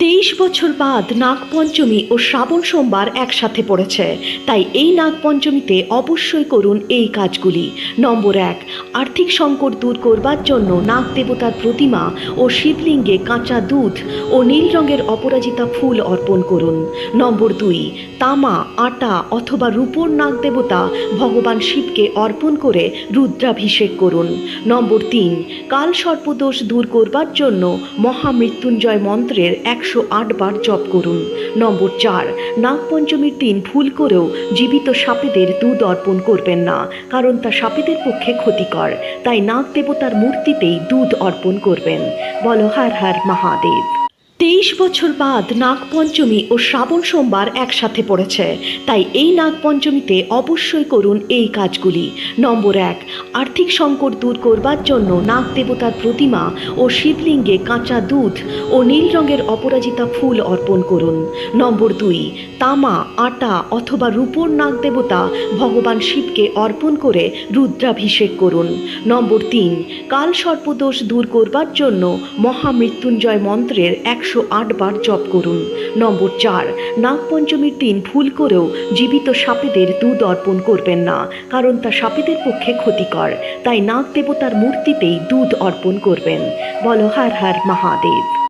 23 বছর বাদ নাগপঞ্চমী ও শ্রাবণ সোমবার একসাথে পড়েছে, তাই এই নাগপঞ্চমীতে অবশ্যই করুন এই কাজগুলি। নম্বর 1, আর্থিক সংকট দূর করবার জন্য নাগ দেবতার প্রতিমা ও শিবলিঙ্গে কাঁচা দুধ ও নীল রঙের অপরাজিতা ফুল অর্পণ করুন। নম্বর 2, তামা, আটা অথবা রূপোর নাগ দেবতা ভগবান শিবকে অর্পণ করে রুদ্রাভিষেক করুন। নম্বর 3, কাল সর্পদোষ দূর করবার জন্য মহামৃত্যুঞ্জয় মন্ত্রের 108 বার জপ করুন। নম্বর 4, নাগপঞ্চমীর দিন ভুল করেও জীবিত সাপেদের দুধ অর্পণ করবেন না, কারণ তা সাপেদের পক্ষে ক্ষতিকর। তাই নাগ দেবতার মূর্তিতেই দুধ অর্পণ করবেন। বলো হর হর মহাদেব। 23 বছর বাদ নাগপঞ্চমী ও শ্রাবণ সোমবার একসাথে পড়েছে, তাই এই নাগপঞ্চমীতে অবশ্যই করুন এই কাজগুলি। নম্বর 1, আর্থিক সংকট দূর করবার জন্য নাগ দেবতার প্রতিমা ও শিবলিঙ্গে কাঁচা দুধ ও নীল রঙের অপরাজিতা ফুল অর্পণ করুন। নম্বর 2, তামা, আটা অথবা রূপোর নাগ দেবতা ভগবান শিবকে অর্পণ করে রুদ্রাভিষেক করুন। নম্বর 3, কাল সর্পদোষ দূর করবার জন্য মহামৃত্যুঞ্জয় মন্ত্রের 108 বার জপ করুন। নম্বর 4, নাগপঞ্চমীর দিন ভুল করেও জীবিত সাপেদের দুধ অর্পণ করবেন না, কারণ তা সাপেদের পক্ষে ক্ষতিকর। তাই নাগ দেবতার মূর্তিতেই দুধ অর্পণ করবেন। বলো হর হর মহাদেব।